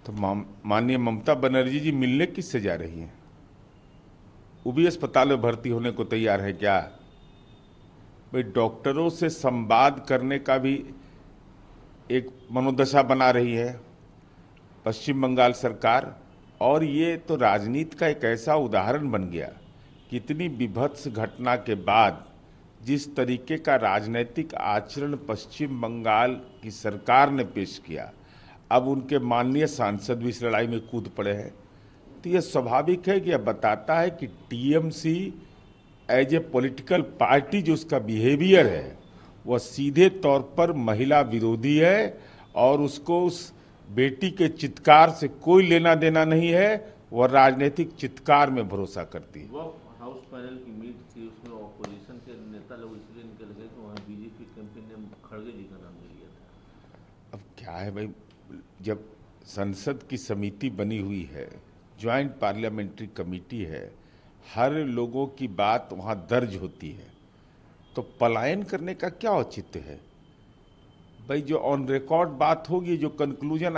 तो माननीय ममता बनर्जी जी मिलने किससे जा रही हैं? वो भी अस्पताल में भर्ती होने को तैयार है क्या? भाई डॉक्टरों से संवाद करने का भी एक मनोदशा बना रही है पश्चिम बंगाल सरकार। और ये तो राजनीति का एक ऐसा उदाहरण बन गया कि इतनी विभत्स घटना के बाद जिस तरीके का राजनीतिक आचरण पश्चिम बंगाल की सरकार ने पेश किया, अब उनके माननीय सांसद भी इस लड़ाई में कूद पड़े हैं। तो यह स्वाभाविक है कि यह बताता है कि TMC as a political party जो उसका बिहेवियर है वह सीधे तौर पर महिला विरोधी है और उसको उस बेटी के चित्कार से कोई लेना देना नहीं है। वह राजनीतिक चित्कार में भरोसा करती है। वो हाउस पैनल की मीट थी, उसमें ऑपोजिशन के नेता लोग इसलिए निकल गए कि वहाँ बीजेपी कैंपेन ने खड़गे जी का नाम ले लिया था। अब क्या है भाई, जब संसद की समिति बनी हुई है, ज्वाइंट पार्लियामेंट्री कमेटी है, हर लोगों की बात वहाँ दर्ज होती है, तो पलायन करने का क्या औचित्य है भाई? जो ऑन रिकॉर्ड बात होगी, जो कंक्लूजन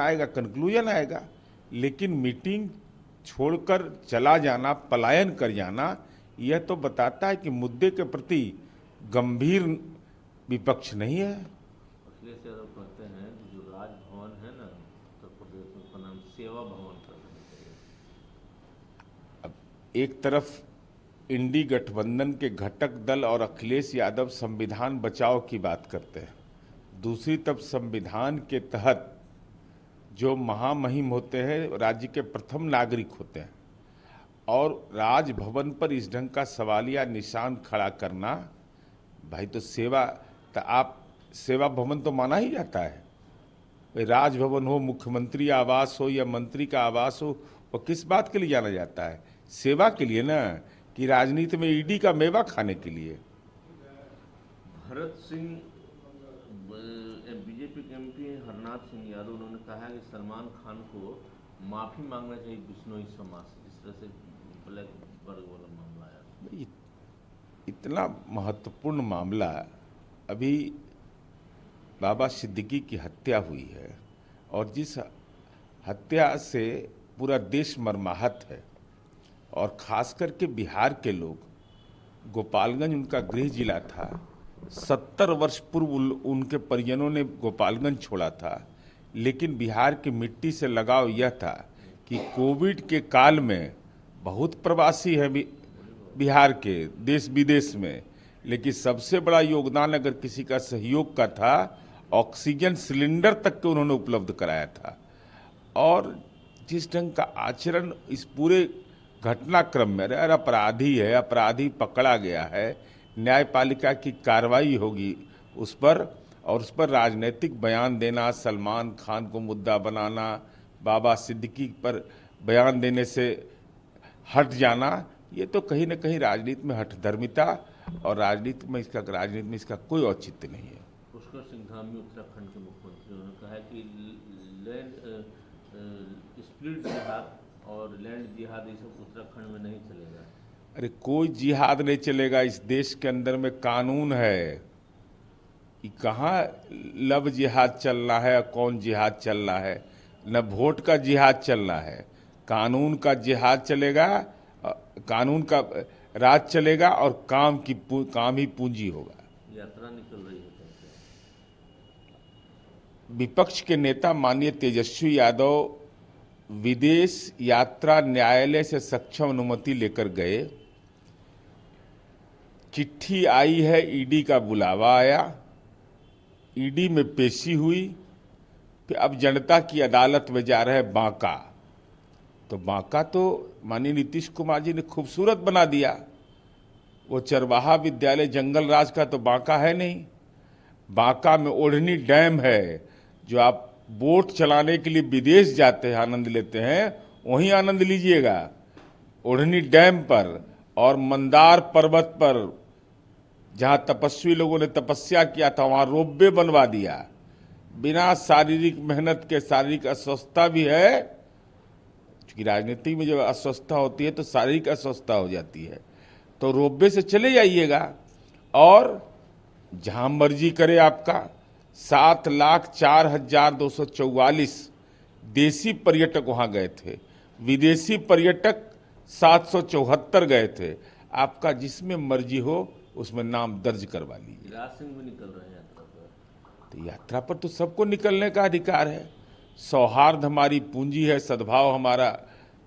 आएगा, लेकिन मीटिंग छोड़कर चला जाना, पलायन कर जाना, यह तो बताता है कि मुद्दे के प्रति गंभीर विपक्ष नहीं है। अखिलेश यादव कहते हैं कि जो राजभवन है ना उत्तर प्रदेश में, उसका नाम सेवा भवन कर देना चाहिए। अब एक तरफ इंडी गठबंधन के घटक दल और अखिलेश यादव संविधान बचाओ की बात करते हैं, दूसरी तरफ संविधान के तहत जो महामहिम होते हैं राज्य के प्रथम नागरिक होते हैं, और राजभवन पर इस ढंग का सवालिया निशान खड़ा करना, भाई तो सेवा भवन तो माना ही जाता है। भाई राजभवन हो, मुख्यमंत्री आवास हो या मंत्री का आवास हो, वो किस बात के लिए जाना जाता है? सेवा के लिए ना, कि राजनीति में ईडी का मेवा खाने के लिए। भरत सिंह बीजेपी के एमपी हरनाथ सिंह यादव, उन्होंने कहा है कि सलमान खान को माफी मांगना चाहिए बिश्नोई समाज से, जिस तरह से ब्लैक बर्ग वाला मामला आया। इतना महत्वपूर्ण मामला, अभी बाबा सिद्दीकी की हत्या हुई है और जिस हत्या से पूरा देश मर्माहत है, और खास करके बिहार के लोग, गोपालगंज उनका गृह जिला था, 70 वर्ष पूर्व उनके परिजनों ने गोपालगंज छोड़ा था, लेकिन बिहार की मिट्टी से लगाव यह था कि कोविड के काल में बहुत प्रवासी हैं बिहार के देश विदेश में, लेकिन सबसे बड़ा योगदान अगर किसी का सहयोग का था, ऑक्सीजन सिलेंडर तक के उन्होंने उपलब्ध कराया था। और जिस ढंग का आचरण इस पूरे घटनाक्रम में, अरे अपराधी है, अपराधी पकड़ा गया है, न्यायपालिका की कार्रवाई होगी उस पर, और उस पर राजनीतिक बयान देना, सलमान खान को मुद्दा बनाना, बाबा सिद्दीकी पर बयान देने से हट जाना, ये तो कहीं ना कहीं राजनीति में हठधर्मिता और राजनीति में इसका कोई औचित्य नहीं है। पुष्कर सिंह धामी उत्तराखंड के मुख्यमंत्री, उन्होंने कहा है कि लैंड स्प्लिट जिहाद और लैंड जिहाद ये सब उत्तराखंड में नहीं चलेगा। अरे कोई जिहाद नहीं चलेगा, इस देश के अंदर में कानून है कि कहाँ लव जिहाद चल रहा है और कौन जिहाद चल रहा है। न वोट का जिहाद चल रहा है, कानून का जिहाद चलेगा, कानून का राज चलेगा और काम ही पूंजी होगा। यात्रा निकल रही है। विपक्ष के नेता माननीय तेजस्वी यादव विदेश यात्रा न्यायालय से सक्षम अनुमति लेकर गए, चिट्ठी आई है, ईडी का बुलावा आया, ईडी में पेशी हुई, फिर अब जनता की अदालत में जा रहे बांका। तो बांका तो माननीय नीतीश कुमार जी ने खूबसूरत बना दिया, वो चरवाहा विद्यालय जंगल राज का तो बांका है नहीं। बांका में ओढ़नी डैम है, जो आप बोट चलाने के लिए विदेश जाते हैं, आनंद लेते हैं, वहीं आनंद लीजिएगा ओढ़नी डैम पर। और मंदार पर्वत पर जहां तपस्वी लोगों ने तपस्या किया था, वहां रोपवे बनवा दिया। बिना शारीरिक मेहनत के, शारीरिक अस्वस्थता भी है, क्योंकि राजनीति में जब अस्वस्थता होती है तो शारीरिक अस्वस्थता हो जाती है, तो रोपवे से चले जाइएगा और जहां मर्जी करे आपका। 7,04,244 देसी पर्यटक वहां गए थे, विदेशी पर्यटक 774 गए थे। आपका जिसमें मर्जी हो उसमें नाम दर्ज करवा लीजिए। राज सिंह भी निकल रहे हैं यात्रा पर। तो यात्रा पर तो सबको निकलने का अधिकार है। सौहार्द हमारी पूंजी है, सद्भाव हमारा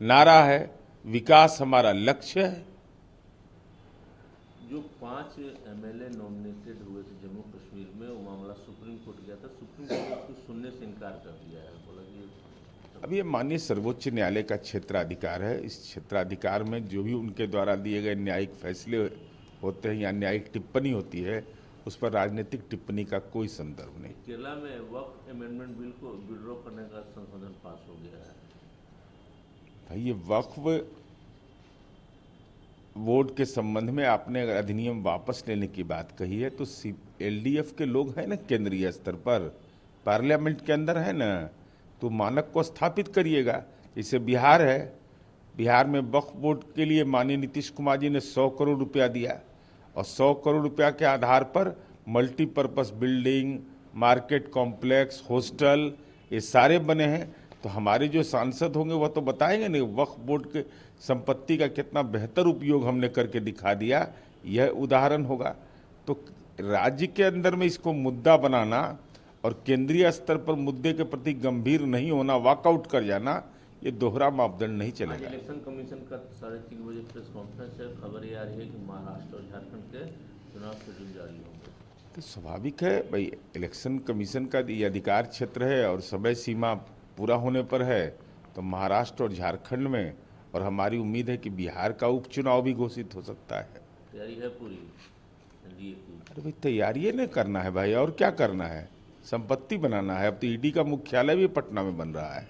नारा है, विकास हमारा लक्ष्य है। जो 5 एमएलए नॉमिनेटेड हुए थे जम्मू कश्मीर में, वो मामला सुप्रीम कोर्ट गया था, सुप्रीम कोर्ट ने उसको सुनने से इनकार कर दिया है। बोला कि अब ये माननीय सर्वोच्च न्यायालय का क्षेत्राधिकार है। इस क्षेत्राधिकार में जो भी उनके द्वारा दिए गए न्यायिक फैसले होते हैं या न्यायिक टिप्पणी होती है, उस पर राजनीतिक टिप्पणी का कोई संदर्भ नहीं। केरला में वक्फ अमेंडमेंट बिल को विड्रॉ करने का संशोधन पास हो गया है। भाई ये वक्फ बोर्ड के संबंध में आपने अगर अधिनियम वापस लेने की बात कही है तो एलडीएफ के लोग हैं ना, केंद्रीय स्तर पर पार्लियामेंट के अंदर है ना, तो मानक को स्थापित करिएगा। जैसे बिहार है, बिहार में वक्फ बोर्ड के लिए माननीय नीतीश कुमार जी ने 100 करोड़ रुपया दिया और 100 करोड़ रुपया के आधार पर multipurpose building, market complex, hostel ये सारे बने हैं। तो हमारे जो सांसद होंगे वह तो बताएंगे नहीं वक्फ बोर्ड के संपत्ति का कितना बेहतर उपयोग हमने करके दिखा दिया, यह उदाहरण होगा। तो राज्य के अंदर में इसको मुद्दा बनाना और केंद्रीय स्तर पर मुद्दे के प्रति गंभीर नहीं होना, वॉकआउट कर जाना, ये दोहरा मापदंड नहीं आज चलेगा। इलेक्शन कमीशन का 3:30 बजे प्रेस कॉन्फ्रेंस है। खबर ये आ रही है कि महाराष्ट्र और झारखंड के चुनाव शेड्यूल जारी होंगे। तो स्वाभाविक है भाई, इलेक्शन कमीशन का ये अधिकार क्षेत्र है और समय सीमा पूरा होने पर है, तो महाराष्ट्र और झारखंड में, और हमारी उम्मीद है कि बिहार का उपचुनाव भी घोषित हो सकता है। तैयारी है पूरी एनडीए की। अरे भाई तैयारी नहीं करना है भाई, और क्या करना है, संपत्ति बनाना है। अब तो ईडी का मुख्यालय भी पटना में बन रहा है।